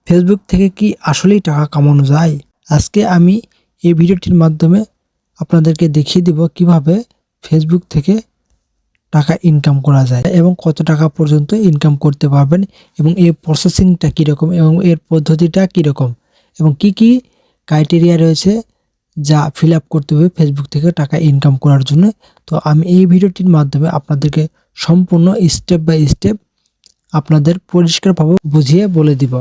Facebook থেকে কি আসলেই টাকা কামানো যায়? আজকে আমি এই ভিডিওটির মাধ্যমে আপনাদেরকে দেখিয়ে দিব কিভাবে ফেসবুক থেকে টাকা ইনকাম করা যায় এবং কত টাকা পর্যন্ত ইনকাম করতে পারবেন এবং এর প্রসেসিংটা কীরকম এবং এর পদ্ধতিটা কীরকম এবং কি ক্রাইটেরিয়া রয়েছে যা ফিল আপ করতে হবে ফেসবুক থেকে টাকা ইনকাম করার জন্য। তো আমি এই ভিডিওটির মাধ্যমে আপনাদেরকে সম্পূর্ণ স্টেপ বাই স্টেপ আপনাদের পরিষ্কারভাবে বুঝিয়ে বলে দিব।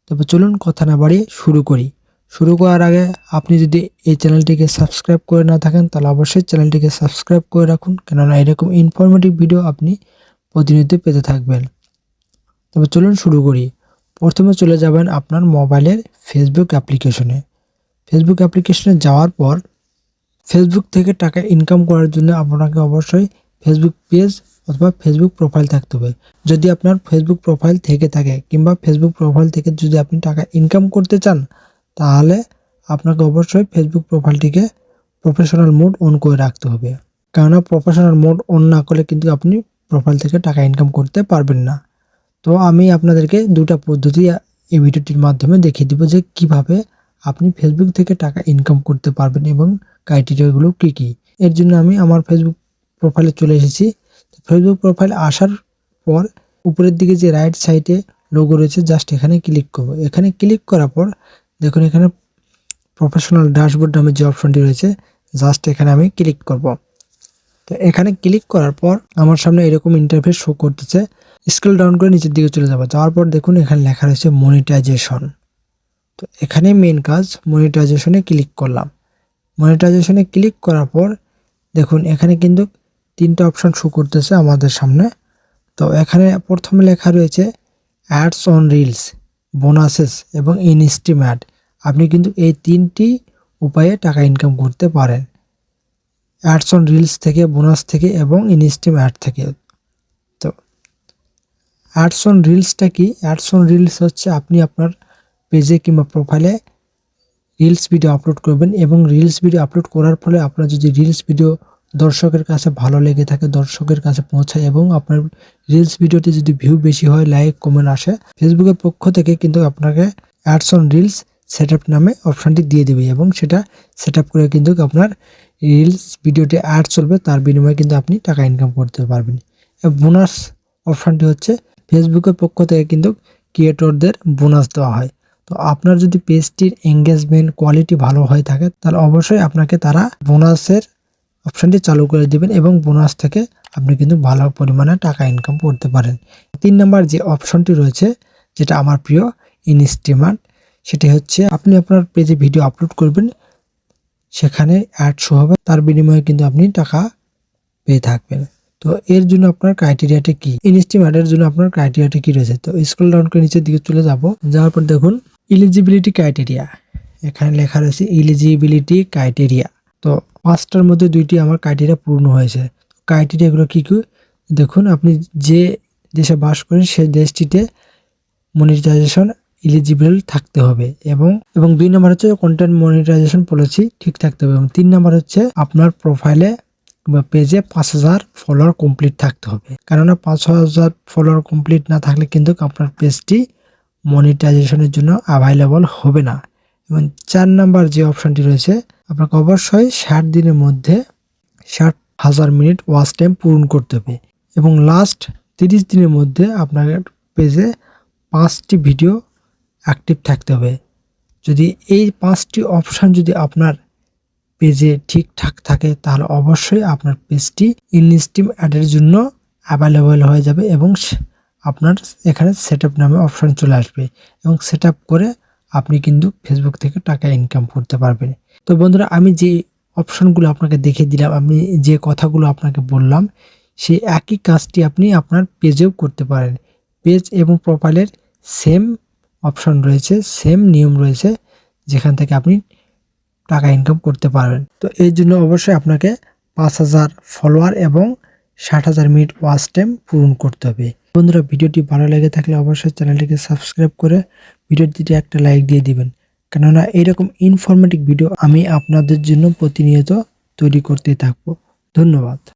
তবে চলুন কথা না বাড়িয়ে শুরু করি। শুরু করার আগে আপনি যদি এই চ্যানেলটিকে সাবস্ক্রাইব করে না থাকেন তাহলে অবশ্যই চ্যানেলটিকে সাবস্ক্রাইব করে রাখুন, কেননা এরকম ইনফরমেটিভ ভিডিও আপনি প্রতিনিয়ত পেতে থাকবেন। তবে চলুন শুরু করি। প্রথমে চলে যাবেন আপনার মোবাইলের ফেসবুক অ্যাপ্লিকেশনে। ফেসবুক অ্যাপ্লিকেশনে যাওয়ার পর ফেসবুক থেকে টাকা ইনকাম করার জন্য আপনাকে অবশ্যই ফেসবুক পেজ অথবা ফেসবুক প্রোফাইল থাকতে হবে। যদি আপনার ফেসবুক প্রোফাইল থেকে থাকে কিংবা ফেসবুক প্রোফাইল থেকে যদি আপনি টাকা ইনকাম করতে চান তাহলে আপনাকে অবশ্যই ফেসবুক প্রোফাইলটিকে প্রফেশনাল মোড অন করে রাখতে হবে, কেননা প্রফেশনাল মোড অন না করলে কিন্তু আপনি প্রোফাইল থেকে টাকা ইনকাম করতে পারবেন না। তো আমি আপনাদেরকে দুটা পদ্ধতি এই ভিডিওটির মাধ্যমে দেখিয়ে দিব যে কিভাবে আপনি ফেসবুক থেকে টাকা ইনকাম করতে পারবেন এবং ক্রাইটেরিয়াগুলো কী। এর জন্য আমি আমার ফেসবুক প্রোফাইলে চলে এসেছি। ফেসবুক প্রোফাইল আসার পর উপরের দিকে যে রাইট সাইডে লোগো রয়েছে জাস্ট এখানে ক্লিক করব। এখানে ক্লিক করার পর দেখুন এখানে প্রফেশনাল ড্যাশবোর্ড নামে যে অপশনটি রয়েছে জাস্ট এখানে আমি ক্লিক করব। তো এখানে ক্লিক করার পর আমার সামনে এরকম ইন্টারফেস শো করতেছে। স্ক্রল ডাউন করে নিচের দিকে চলে যাবো। যাওয়ার পর দেখুন এখানে লেখা রয়েছে মনিটাইজেশন। তো এখানে মেন কাজ মনিটাইজেশনে ক্লিক করলাম। মনিটাইজেশনে ক্লিক করার পর দেখুন এখানে কিন্তু তিনটা অপশন শো করতেছে আমাদের সামনে। তো এখানে প্রথমে লেখা রয়েছে অ্যাডস অন রিলস, বোনাসেস এবং ইনস্ট্রিম অ্যাড। আপনি কিন্তু এই তিনটি উপায়ে টাকা ইনকাম করতে পারেন, অ্যাডস অন রিলস থেকে, বোনাস থেকে এবং ইনস্ট্রিম অ্যাড থেকে। তো অ্যাডস অন রিলসটা কি? অ্যাডস অন রিলস হচ্ছে আপনি আপনার পেজে কিংবা প্রোফাইলে রিলস ভিডিও আপলোড করবেন এবং রিলস ভিডিও আপলোড করার ফলে আপনার যদি রিলস ভিডিও দর্শকের কাছে ভালো লেগে থাকে, দর্শকের কাছে পৌঁছায় এবং আপনার রিলস ভিডিওতে যদি ভিউ বেশি হয়, লাইক কমেন্ট আসে, ফেসবুকের পক্ষ থেকে কিন্তু আপনাকে অ্যাডস অন রিলস সেটআপ নামে অপশানটি দিয়ে দেবে এবং সেটা সেটআপ করে কিন্তু আপনার রিলস ভিডিওতে অ্যাড চলবে, তার বিনিময়ে কিন্তু আপনি টাকা ইনকাম করতে পারবেন। বোনাস অপশানটি হচ্ছে ফেসবুকের পক্ষ থেকে কিন্তু ক্রিয়েটরদের বোনাস দেওয়া হয়। তো আপনার যদি পেজটির এঙ্গেজমেন্ট কোয়ালিটি ভালো হয়ে থাকে তাহলে অবশ্যই আপনাকে তারা বোনাসের অপশানটি চালু করে দিবেন এবং বোনাস থেকে আপনি কিন্তু ভালো পরিমাণে টাকা ইনকাম করতে পারেন। 3 নাম্বার যে অপশনটি রয়েছে যেটা আমার প্রিয়, ইনস্ট্রিমার, সেটি হচ্ছে আপনি আপনার পেজে ভিডিও আপলোড করবেন, সেখানে অ্যাড শো হবে, তার বিনিময়ে কিন্তু আপনি টাকা পেয়ে থাকবেন। তো এর জন্য আপনার ক্রাইটেরিয়াটা কি? ইনস্ট্রিমারের জন্য আপনার ক্রাইটেরিয়াটা কি রয়েছে? তো স্ক্রল ডাউন করে নিচের দিকে চলে যাব। যাওয়ার পর দেখুন এলিজিবিলিটি ক্রাইটেরিয়া, এখানে লেখা রয়েছে এলিজিবিলিটি ক্রাইটেরিয়া। তো 5টার মধ্যে 2টি আমার ক্রাইটেরিয়া পূর্ণ হয়েছে। ক্রাইটেরিয়াগুলো কী? দেখুন আপনি যে দেশে বাস করেন সেই দেশটিতে মনিটাইজেশন এলিজিবল থাকতে হবে এবং 2 নম্বর হচ্ছে কন্টেন্ট মনিটাইজেশন পলিসি ঠিক থাকতে হবে এবং 3 নম্বর হচ্ছে আপনার প্রোফাইলে বা পেজে 5000 ফলোয়ার কমপ্লিট থাকতে হবে, কেননা 5000 ফলোয়ার কমপ্লিট না থাকলে কিন্তু আপনার পেজটি মনিটাইজেশনের জন্য অ্যাভেলেবল হবে না। এবং 4 নাম্বার যে অপশানটি রয়েছে আপনাকে অবশ্যই 60 দিনের মধ্যে 60,000 মিনিট ওয়াচ টাইম পূরণ করতে হবে এবং লাস্ট 30 দিনের মধ্যে আপনার পেজে 5টি ভিডিও অ্যাক্টিভ থাকতে হবে। যদি এই 5টি অপশান যদি আপনার পেজে ঠিকঠাক থাকে তাহলে অবশ্যই আপনার পেজটি ইনস্ট্রিম অ্যাডের জন্য অ্যাভেলেবল হয়ে যাবে এবং আপনার এখানে সেটআপ নামে অপশান চলে আসবে এবং সেটআপ করে আপনি কিন্তু ফেসবুক থেকে টাকা ইনকাম করতে পারবেন। তো বন্ধুরা, আমি যে অপশানগুলো আপনাকে দেখিয়ে দিলাম, আমি যে কথাগুলো আপনাকে বললাম, সেই একই কাজটি আপনি আপনার পেজেও করতে পারেন। পেজ এবং প্রোফাইলের সেম অপশান রয়েছে, সেম নিয়ম রয়েছে যেখান থেকে আপনি টাকা ইনকাম করতে পারবেন। তো এর জন্য অবশ্যই আপনাকে 5000 ফলোয়ার এবং 60,000 মিনিট ওয়াচ টাইম পূরণ করতে হবে। বন্ধুরা, ভিডিওটি ভালো লেগে থাকলে অবশ্যই চ্যানেলটিকে সাবস্ক্রাইব করে ভিডিওটিতে একটা লাইক দিয়ে দিবেন, কেননা এইরকম ইনফরমেটিভ ভিডিও আমি আপনাদের জন্য প্রতিনিয়ত তৈরি করতে থাকবো। ধন্যবাদ।